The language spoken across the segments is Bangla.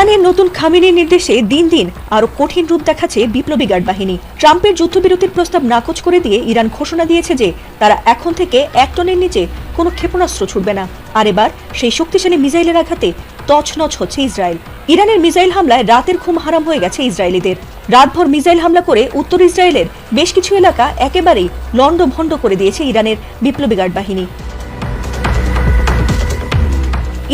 ইরানের নতুন খামেনির নির্দেশে দিন দিন আরো কঠিন রূপ দেখাচ্ছে বিপ্লবী গার্ড বাহিনী। ট্রাম্পের যুদ্ধবিরতির প্রস্তাব নাকচ করে দিয়ে ইরান ঘোষণা দিয়েছে যে তারা এখন থেকে 1 টনের নিচে কোনো ক্ষেপণাস্ত্র ছুড়বে না। আর এবার সেই শক্তিশালী মিসাইলের আঘাতে তছনছ হচ্ছে ইসরায়েল। ইরানের মিসাইল হামলায় রাতের ঘুম হারাম হয়ে গেছে ইসরায়েলিদের। রাতভর মিসাইল হামলা করে উত্তর ইসরায়েলের বেশ কিছু এলাকা একেবারেই লন্ডভন্ড করে দিয়েছে ইরানের বিপ্লবী গার্ড বাহিনী।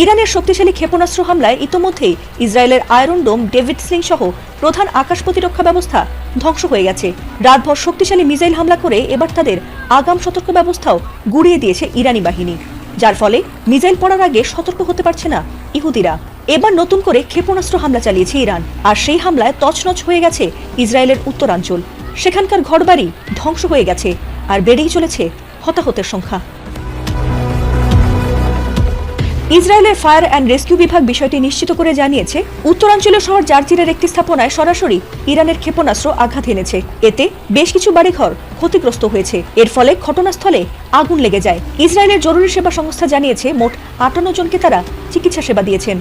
ইরানের শক্তিশালী ক্ষেপণাস্ত্র হামলায় ইতোমধ্যেই ইসরায়েলের আয়রন ডোম, ডেভিড স্লিং সহ প্রধান আকাশ প্রতিরক্ষা ব্যবস্থা ধ্বংস হয়ে গেছে। রাতভর শক্তিশালী মিসাইল হামলা করে এবার তাদের আগাম সতর্ক ব্যবস্থাও গুড়িয়ে দিয়েছে ইরানি বাহিনী, যার ফলে মিসাইল পড়ার আগে সতর্ক হতে পারছে না ইহুদিরা। এবার নতুন করে ক্ষেপণাস্ত্র হামলা চালিয়েছে ইরান, আর সেই হামলায় তছনছ হয়ে গেছে ইসরায়েলের উত্তরাঞ্চল। সেখানকার ঘরবাড়ি ধ্বংস হয়ে গেছে, আর বেড়েই চলেছে হতাহতের সংখ্যা। ইসরায়েলের ফায়ার অ্যান্ড রেস্কিউ বিভাগ বিষয়টি নিশ্চিত করে জানিয়েছে, উত্তরাঞ্চলীয় শহর জার্জিরের একটি স্থাপনায় সরাসরি ইরানের ক্ষেপণাস্ত্র আঘাত এনেছে। এতে বেশ কিছু বাড়িঘর ক্ষতিগ্রস্ত হয়েছে। এর ফলে ঘটনাস্থলে আগুন লেগে যায়। ইসরায়েলের জরুরি সেবা সংস্থা জানিয়েছে মোট 58 জনকে তারা চিকিৎসা সেবা দিয়েছেন।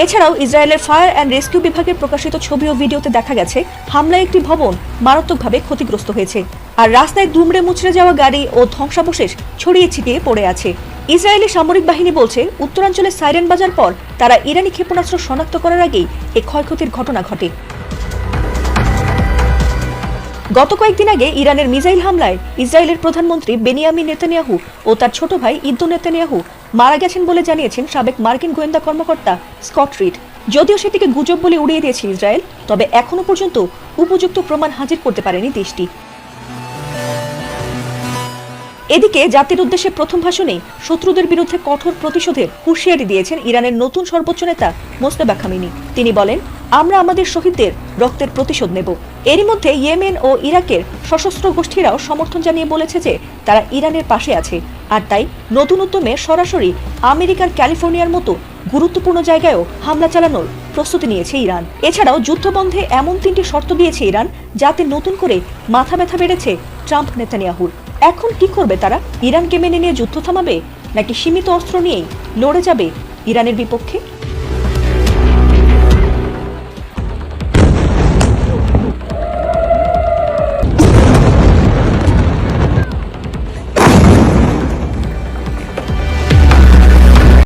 এছাড়াও ইসরায়েলের ফায়ার অ্যান্ড রেস্কিউ বিভাগের প্রকাশিত ছবি ও ভিডিওতে দেখা গেছে হামলায় একটি ভবন মারাত্মকভাবে ক্ষতিগ্রস্ত হয়েছে, আর রাস্তায় দুমড়ে মুচড়ে যাওয়া গাড়ি ও ধ্বংসাবশেষ ছড়িয়ে ছিটিয়ে পড়ে আছে। ইসরায়েলি সামরিক বাহিনী বলছে, উত্তরাঞ্চলে সাইরেন বাজার পর তারা ইরানি ক্ষেপণাস্ত্র শনাক্ত করার আগেই এই ক্ষয়ক্ষতির ঘটনা ঘটে। গত কয়েকদিন আগে ইরানের মিসাইল হামলায় ইসরায়েলের প্রধানমন্ত্রী বেনিয়ামিন নেতানিয়াহু ও তার ছোট ভাই ইদ্দো নেতানিয়াহু মারা গেছেন বলে জানিয়েছেন সাবেক মার্কিন গোয়েন্দা কর্মকর্তা স্কট রিড। যদিও সেটিকে গুজব বলে উড়িয়ে দিয়েছে ইসরায়েল, তবে এখনো পর্যন্ত উপযুক্ত প্রমাণ হাজির করতে পারেনি দেশটি। এদিকে জাতির উদ্দেশ্যে প্রথম ভাষণে শত্রুদের বিরুদ্ধে কঠোর প্রতিশোধের হুঁশিয়ারি দিয়েছেন ইরানের নতুন সর্বোচ্চ নেতা মোজতবা খামেনি। তিনি বলেন, আমরা আমাদের শহীদদের রক্তের প্রতিশোধ নেব। এরই মধ্যে ইয়েমেন ও ইরাকের সশস্ত্র গোষ্ঠীরাও সমর্থন জানিয়ে বলেছে যে তারা ইরানের পাশে আছে, আর তাই নতুন উদ্যমে সরাসরি আমেরিকার ক্যালিফোর্নিয়ার মতো গুরুত্বপূর্ণ জায়গায়ও হামলা চালানোর প্রস্তুতি নিয়েছে ইরান। এছাড়াও যুদ্ধবন্ধে এমন 3টি শর্ত দিয়েছে ইরান, যাতে নতুন করে মাথা ব্যথা বেড়েছে ট্রাম্প নেতানিয়াহুর। এখন কি করবে তারা? ইরানকে মেনে নিয়ে যুদ্ধ থামাবে, নাকি সীমিত অস্ত্র নিয়েই লড়ে যাবে ইরানের বিপক্ষে?